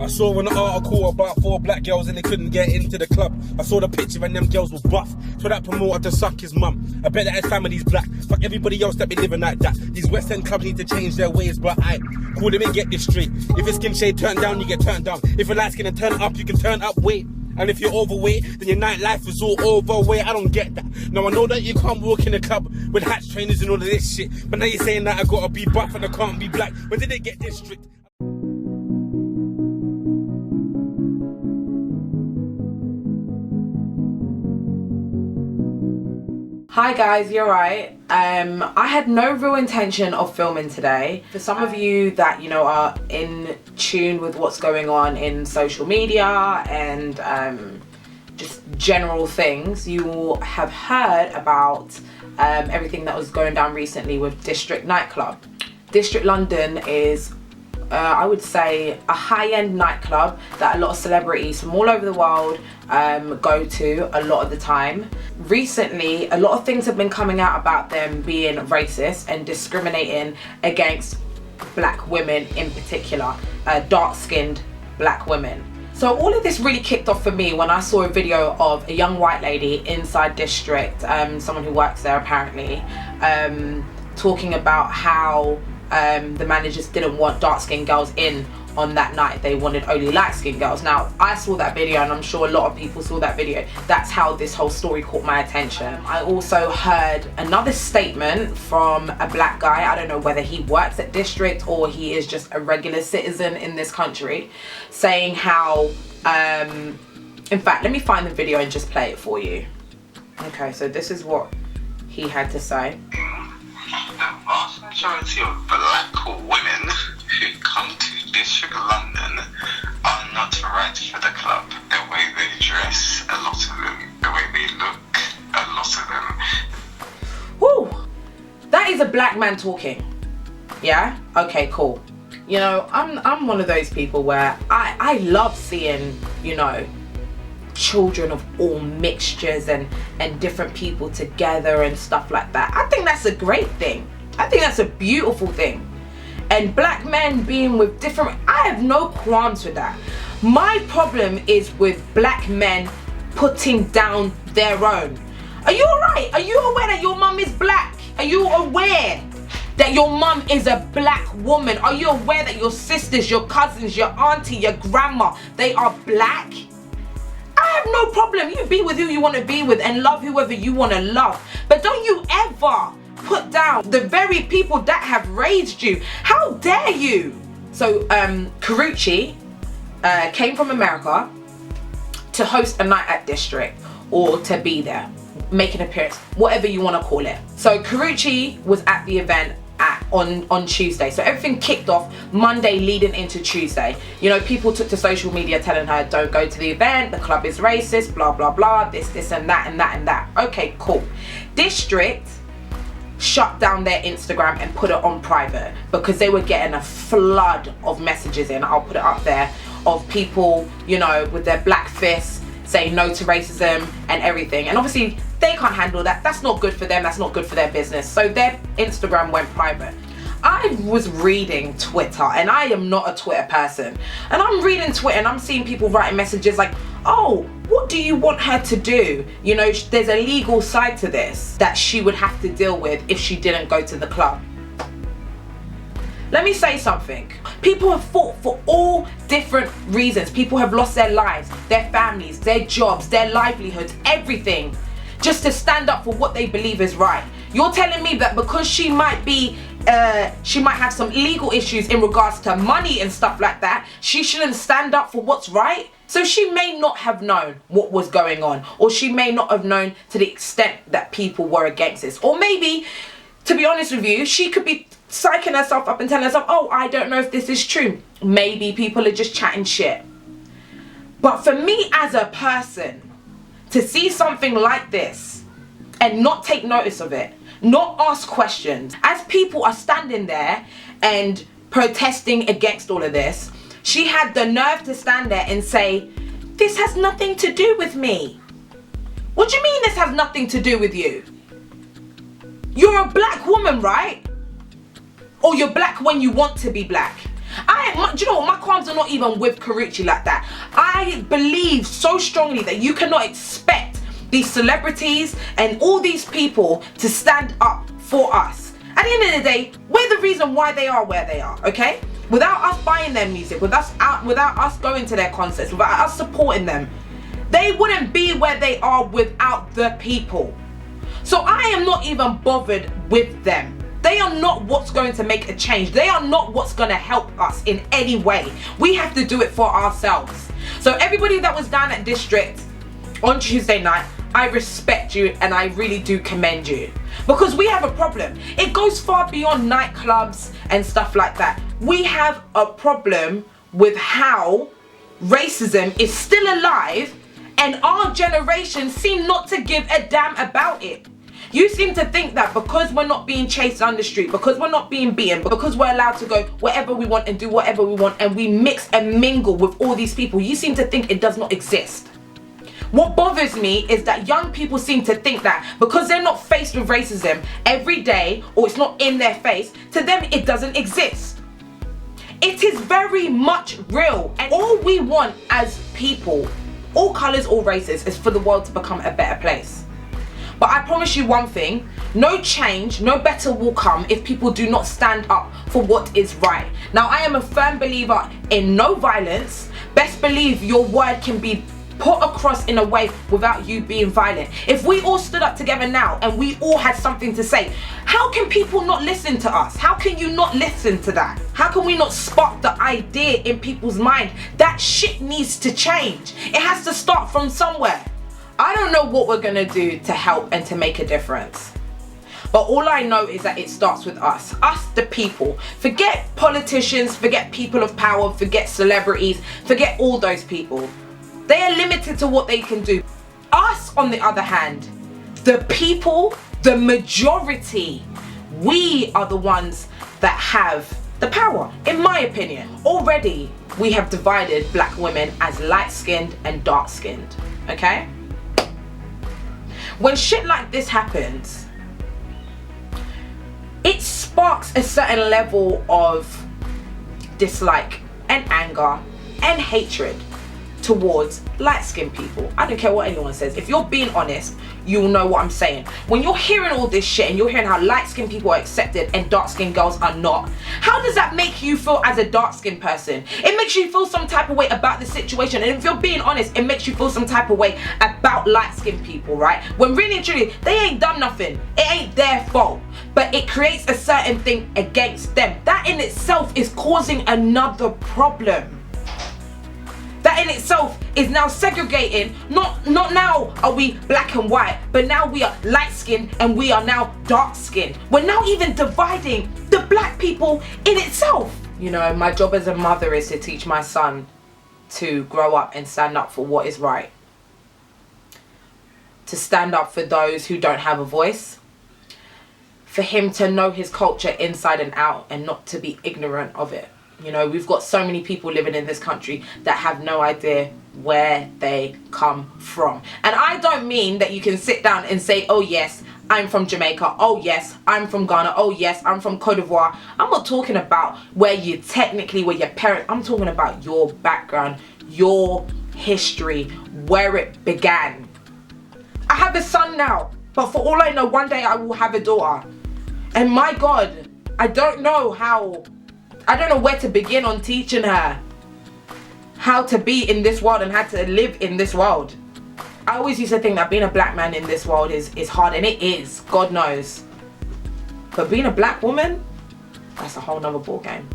I saw an article about 4 black girls and they couldn't get into the club. I saw the picture and them girls were buff. So that promoter to suck his mum. I bet that his family's black. Fuck everybody else that be living like that. These West End clubs need to change their ways, but I call them and get this straight. If your skin shade turned down, you get turned down. If you're light skin and turn up, you can turn up weight. And if you're overweight, then your nightlife is all overweight. I don't get that. Now I know that you can't walk in a club with hats, trainers and all of this shit. But now you're saying that I gotta be buff and I can't be black. When did it get this strict? Hi guys, you're right. I had no real intention of filming today. For some of you that are in tune with what's going on in social media and just general things, you will have heard about everything that was going down recently with District nightclub. District London is I would say a high-end nightclub that a lot of celebrities from all over the world go to a lot of the time. Recently, a lot of things have been coming out about them being racist and discriminating against black women in particular, dark-skinned black women. So all of this really kicked off for me when I saw a video of a young white lady inside District, someone who works there apparently, talking about how the managers didn't want dark-skinned girls in on that night. They wanted only light-skinned girls. Now, I saw that video and I'm sure a lot of people saw that video. That's how this whole story caught my attention. I also heard another statement from a black guy. I don't know whether he works at District or he is just a regular citizen in this country, saying how, in fact, let me find the video and just play it for you. Okay, so this is what he had to say. The vast majority of black women who come to District London are not right for the club. The way they dress, a lot of them, the way they look, a lot of them. Woo! That is a black man talking. Yeah? Okay, cool. I'm one of those people where I love seeing, children of all mixtures and different people together and stuff like that. I think that's a great thing. I think that's a beautiful thing. And black men being with different, I have no qualms with that. My problem is with black men putting down their own. Are you alright? Are you aware that your mum is black? Are you aware that your mum is a black woman? Are you aware that your sisters, your cousins, your auntie, your grandma, they are black? I have no problem. You be with who you want to be with and love whoever you want to love. But don't you ever put down the very people that have raised you. How dare you? So Karrueche came from America to host a night at District, or to be there, make an appearance, whatever you want to call it. So Karrueche was at the event on Tuesday. So everything kicked off Monday leading into Tuesday. People took to social media telling her, don't go to the event, the club is racist, blah, blah, blah, this and that and that and that. Okay, cool. District shut down their Instagram and put it on private because they were getting a flood of messages in, I'll put it up there, of people, with their black fists saying no to racism and everything. And obviously they can't handle that. That's not good for them. That's not good for their business. So their Instagram went private. I was reading Twitter, and I am not a Twitter person. And I'm reading Twitter and I'm seeing people writing messages like, oh, what do you want her to do? There's a legal side to this that she would have to deal with if she didn't go to the club. Let me say something. People have fought for all different reasons. People have lost their lives, their families, their jobs, their livelihoods, everything, just to stand up for what they believe is right. You're telling me that because she might have some legal issues in regards to money and stuff like that, she shouldn't stand up for what's right? So she may not have known what was going on, or she may not have known to the extent that people were against this. Or maybe, to be honest with you, she could be psyching herself up and telling herself, oh, I don't know if this is true. Maybe people are just chatting shit. But for me as a person, to see something like this and not take notice of it, not ask questions, as people are standing there and protesting against all of this, she had the nerve to stand there and say, this has nothing to do with me. What do you mean this has nothing to do with you? You're a black woman, right? Or you're black when you want to be black. Do you know what? My qualms are not even with Karrueche like that. I believe so strongly that you cannot expect these celebrities and all these people to stand up for us. At the end of the day, we're the reason why they are where they are, okay? Without us buying their music, without us going to their concerts, without us supporting them, they wouldn't be where they are without the people. So I am not even bothered with them. They are not what's going to make a change. They are not what's going to help us in any way. We have to do it for ourselves. So everybody that was down at District on Tuesday night, I respect you and I really do commend you. Because we have a problem. It goes far beyond nightclubs and stuff like that. We have a problem with how racism is still alive and our generation seem not to give a damn about it. You seem to think that because we're not being chased down the street, because we're not being beaten, because we're allowed to go wherever we want and do whatever we want and we mix and mingle with all these people, you seem to think it does not exist. What bothers me is that young people seem to think that because they're not faced with racism every day or it's not in their face, to them it doesn't exist. It is very much real, and all we want as people, all colours, all races, is for the world to become a better place. But I promise you one thing, no change, no better will come if people do not stand up for what is right. Now, I am a firm believer in no violence. Best believe your word can be put across in a way without you being violent. If we all stood up together now and we all had something to say, how can people not listen to us? How can you not listen to that? How can we not spark the idea in people's mind that shit needs to change? It has to start from somewhere. I don't know what we're gonna do to help and to make a difference. But all I know is that it starts with us the people. Forget politicians, forget people of power, forget celebrities, forget all those people. They are limited to what they can do. Us, on the other hand, the people, the majority, we are the ones that have the power, in my opinion. Already, we have divided black women as light-skinned and dark-skinned, okay? When shit like this happens, it sparks a certain level of dislike and anger and hatred towards light-skinned people. I don't care what anyone says. If you're being honest, you'll know what I'm saying. When you're hearing all this shit and you're hearing how light-skinned people are accepted and dark-skinned girls are not, how does that make you feel as a dark-skinned person? It makes you feel some type of way about the situation. And if you're being honest, it makes you feel some type of way about light-skinned people, right? When really and truly, they ain't done nothing. It ain't their fault. But it creates a certain thing against them. That in itself is causing another problem. That in itself is now segregating. Not now are we black and white, but now we are light skinned and we are now dark skinned. We're now even dividing the black people in itself. You know, my job as a mother is to teach my son to grow up and stand up for what is right. To stand up for those who don't have a voice. For him to know his culture inside and out and not to be ignorant of it. You know, we've got so many people living in this country that have no idea where they come from. And I don't mean that you can sit down and say, oh yes, I'm from Jamaica. Oh yes, I'm from Ghana. Oh yes, I'm from Cote d'Ivoire. I'm not talking about where you technically, where your parents, I'm talking about your background, your history, where it began. I have a son now, but for all I know, one day I will have a daughter. And my God, I don't know where to begin on teaching her how to be in this world and how to live in this world. I always used to think that being a black man in this world is hard, and it is, God knows. But being a black woman, that's a whole nother ball game.